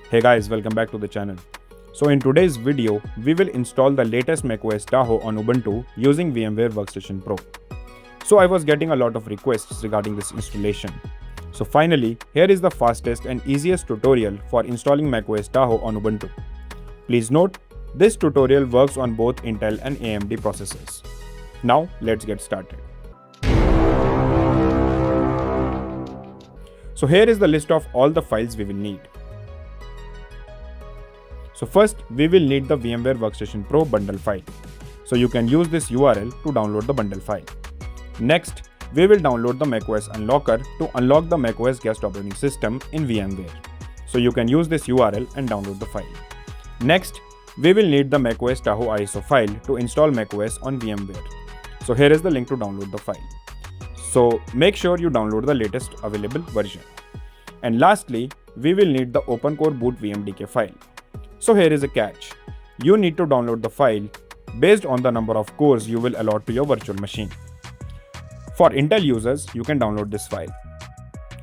Hey guys, welcome back to the channel. So in today's video, we will install the latest macOS Tahoe on Ubuntu using VMware Workstation Pro. So I was getting a lot of requests regarding this installation. So finally, here is the fastest and easiest tutorial for installing macOS Tahoe on Ubuntu. Please note, this tutorial works on both Intel and AMD processors. Now let's get started. So here is the list of all the files we will need. So first, we will need the VMware Workstation Pro bundle file. So you can use this URL to download the bundle file. Next, we will download the macOS Unlocker to unlock the macOS guest operating system in VMware. So you can use this URL and download the file. Next, we will need the macOS Tahoe ISO file to install macOS on VMware. So here is the link to download the file. So make sure you download the latest available version. And lastly, we will need the OpenCore boot VMDK file. So here is a catch. You need to download the file based on the number of cores you will allot to your virtual machine. For Intel users, you can download this file.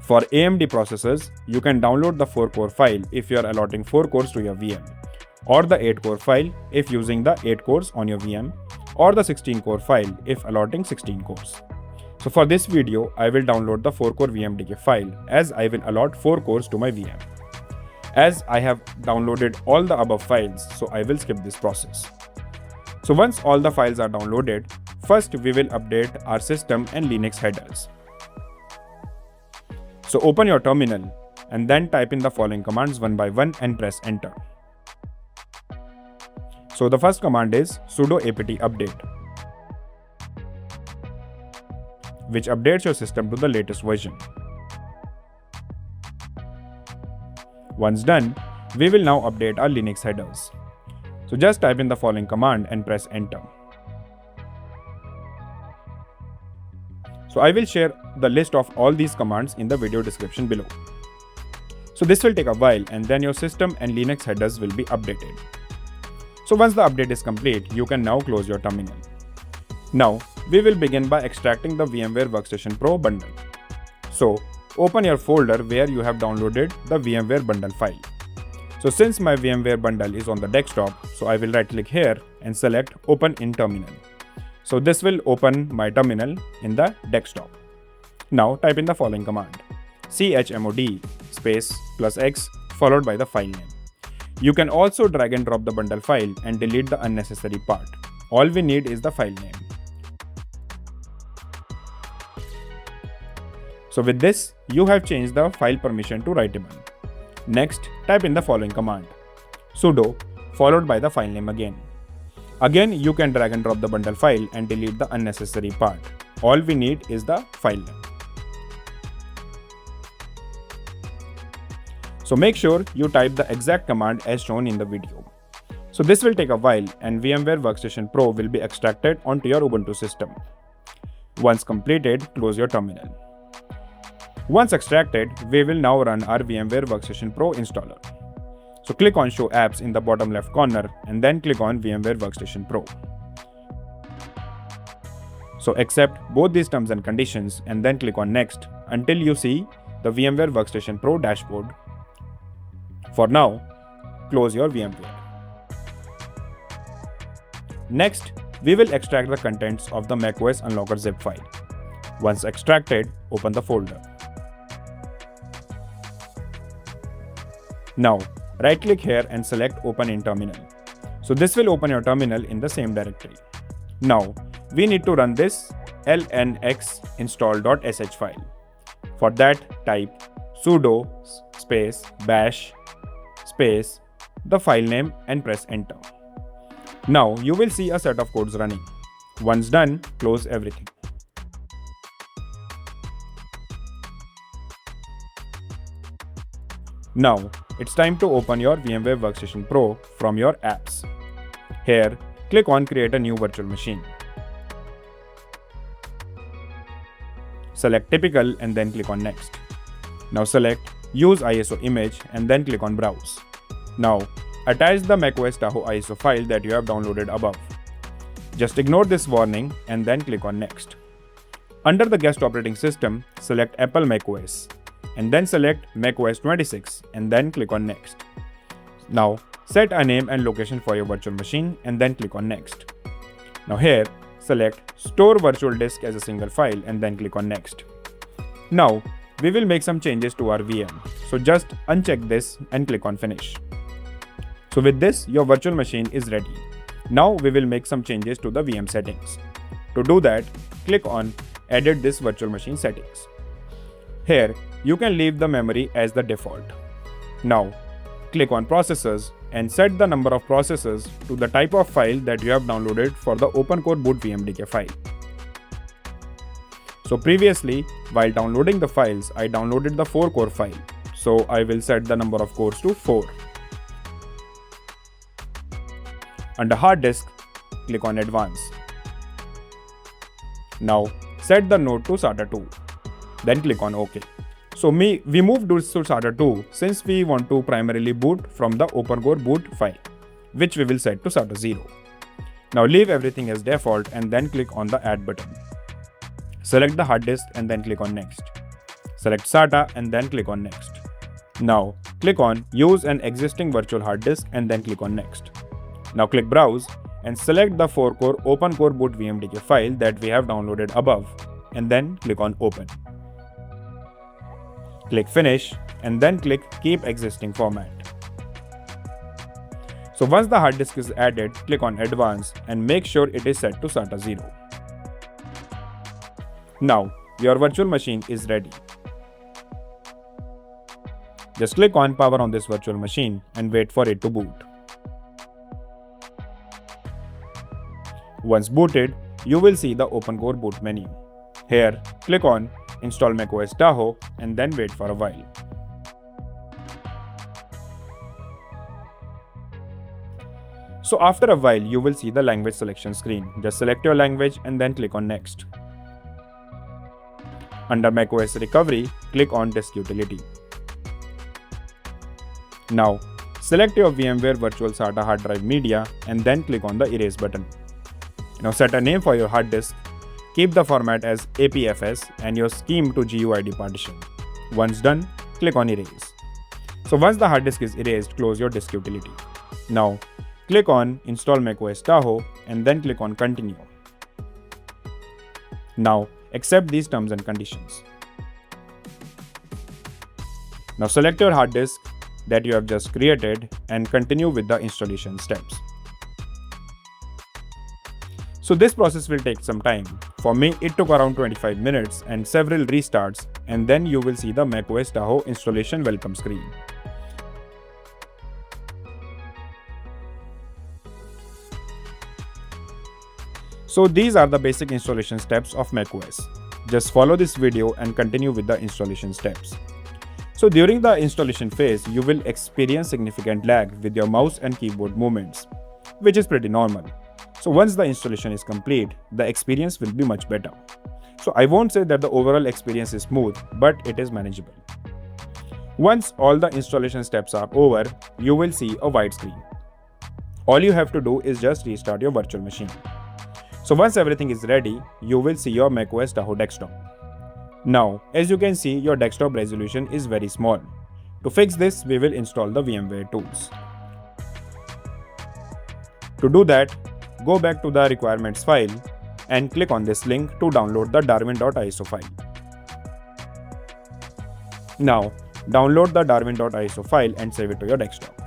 For AMD processors, you can download the 4-core file if you are allotting 4 cores to your VM, or the 8-core file if using the 8 cores on your VM, or the 16-core file if allotting 16 cores. So for this video, I will download the 4-core VMDK file as I will allot 4 cores to my VM. As I have downloaded all the above files, so I will skip this process. So once all the files are downloaded, first we will update our system and Linux headers. So open your terminal and then type in the following commands one by one and press enter. So the first command is sudo apt update, which updates your system to the latest version. Once done, we will now update our Linux headers. So just type in the following command and press enter. So I will share the list of all these commands in the video description below. So this will take a while and then your system and Linux headers will be updated. So once the update is complete, you can now close your terminal. Now we will begin by extracting the VMware Workstation Pro bundle. So open your folder where you have downloaded the VMware Bundle file. So since my VMware Bundle is on the desktop, so I will right click here and select Open in Terminal. So this will open my terminal in the desktop. Now type in the following command: chmod +x followed by the file name. You can also drag and drop the bundle file and delete the unnecessary part. All we need is the file name. So with this, you have changed the file permission to writable. Next, type in the following command: sudo followed by the file name again. Again, you can drag and drop the bundle file and delete the unnecessary part. All we need is the file name. So make sure you type the exact command as shown in the video. So this will take a while and VMware Workstation Pro will be extracted onto your Ubuntu system. Once completed, close your terminal. Once extracted, we will now run our VMware Workstation Pro installer. So click on Show Apps in the bottom left corner and then click on VMware Workstation Pro. So accept both these terms and conditions and then click on Next until you see the VMware Workstation Pro dashboard. For now, close your VMware. Next, we will extract the contents of the macOS Unlocker zip file. Once extracted, open the folder. Now, right-click here and select Open in Terminal. So this will open your terminal in the same directory. Now, we need to run this lnx install.sh file. For that, type sudo bash the file name and press enter. Now, you will see a set of codes running. Once done, close everything. Now, it's time to open your VMware Workstation Pro from your apps. Here, click on Create a new virtual machine. Select Typical and then click on Next. Now select Use ISO image and then click on Browse. Now, attach the macOS Tahoe ISO file that you have downloaded above. Just ignore this warning and then click on Next. Under the guest operating system, select Apple macOS and then select macOS 26 and then click on Next. Now set a name and location for your virtual machine and then click on Next. Now here, select Store Virtual Disk as a single file and then click on Next. Now we will make some changes to our VM, so just uncheck this and click on Finish. So with this, your virtual machine is ready. Now we will make some changes to the VM settings. To do that, click on Edit this virtual machine settings. Here, you can leave the memory as the default. Now, click on Processors and set the number of processors to the type of file that you have downloaded for the OpenCore boot VMDK file. So previously, while downloading the files, I downloaded the 4-core file. So I will set the number of cores to 4. Under Hard Disk, click on Advanced. Now, set the node to SATA 2. Then click on OK. So we moved this to SATA 2 since we want to primarily boot from the OpenCore boot file, which we will set to SATA 0. Now leave everything as default and then click on the Add button. Select the hard disk and then click on Next. Select SATA and then click on Next. Now click on Use an existing virtual hard disk and then click on Next. Now click Browse and select the 4-core OpenCore boot VMDK file that we have downloaded above and then click on Open. Click Finish and then click Keep Existing Format. So once the hard disk is added, click on Advanced and make sure it is set to SATA 0. Now your virtual machine is ready. Just click on Power on this virtual machine and wait for it to boot. Once booted, you will see the OpenCore boot menu. Here, click on Install macOS Tahoe and then wait for a while. So after a while, you will see the language selection screen. Just select your language and then click on Next. Under macOS Recovery, click on Disk Utility. Now, select your VMware Virtual SATA hard drive media and then click on the Erase button. Now set a name for your hard disk. Keep the format as APFS and your scheme to GUID partition. Once done, click on Erase. So once the hard disk is erased, close your disk utility. Now, click on Install macOS Tahoe and then click on Continue. Now, accept these terms and conditions. Now select your hard disk that you have just created and continue with the installation steps. So this process will take some time. For me, it took around 25 minutes and several restarts, and then you will see the macOS Tahoe installation welcome screen. So these are the basic installation steps of macOS. Just follow this video and continue with the installation steps. So during the installation phase, you will experience significant lag with your mouse and keyboard movements, which is pretty normal. So once the installation is complete, the experience will be much better. So I won't say that the overall experience is smooth, but it is manageable. Once all the installation steps are over, you will see a white screen. All you have to do is just restart your virtual machine. So once everything is ready, you will see your macOS Tahoe desktop. Now, as you can see, your desktop resolution is very small. To fix this, we will install the VMware Tools. To do that, go back to the requirements file and click on this link to download the Darwin.iso file. Now, download the Darwin.iso file and save it to your desktop.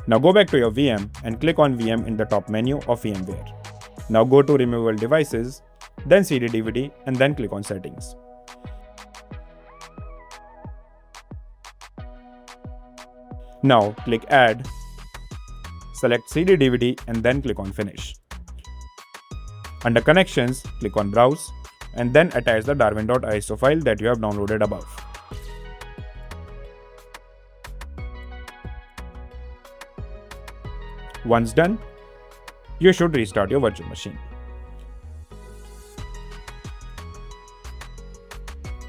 Now go back to your VM and click on VM in the top menu of VMware. Now go to Removable Devices, then CD/DVD and then click on Settings. Now click Add, select CD/DVD and then click on Finish. Under Connections, click on Browse and then attach the Darwin.iso file that you have downloaded above. Once done, you should restart your virtual machine.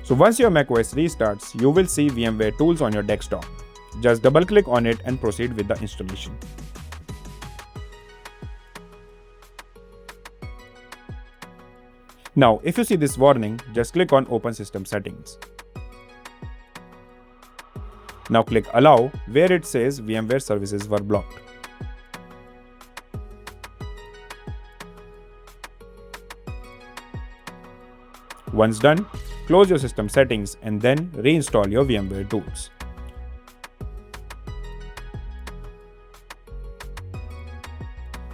So once your macOS restarts, you will see VMware Tools on your desktop. Just double-click on it and proceed with the installation. Now, if you see this warning, just click on Open System Settings. Now click Allow where it says VMware services were blocked. Once done, close your system settings and then reinstall your VMware tools.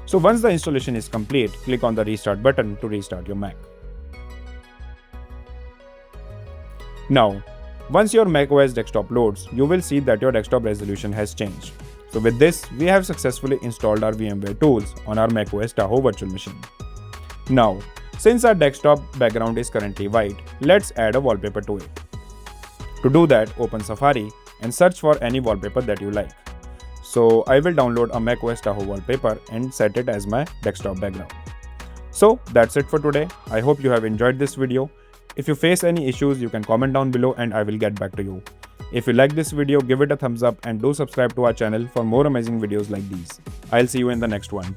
So once the installation is complete, click on the Restart button to restart your Mac. Now, once your macOS desktop loads, you will see that your desktop resolution has changed. So with this, we have successfully installed our VMware tools on our macOS Tahoe virtual machine. Now, since our desktop background is currently white, let's add a wallpaper to it. To do that, open Safari and search for any wallpaper that you like. So I will download a macOS Tahoe wallpaper and set it as my desktop background. So that's it for today. I hope you have enjoyed this video. If you face any issues, you can comment down below and I will get back to you. If you like this video, give it a thumbs up and do subscribe to our channel for more amazing videos like these. I'll see you in the next one.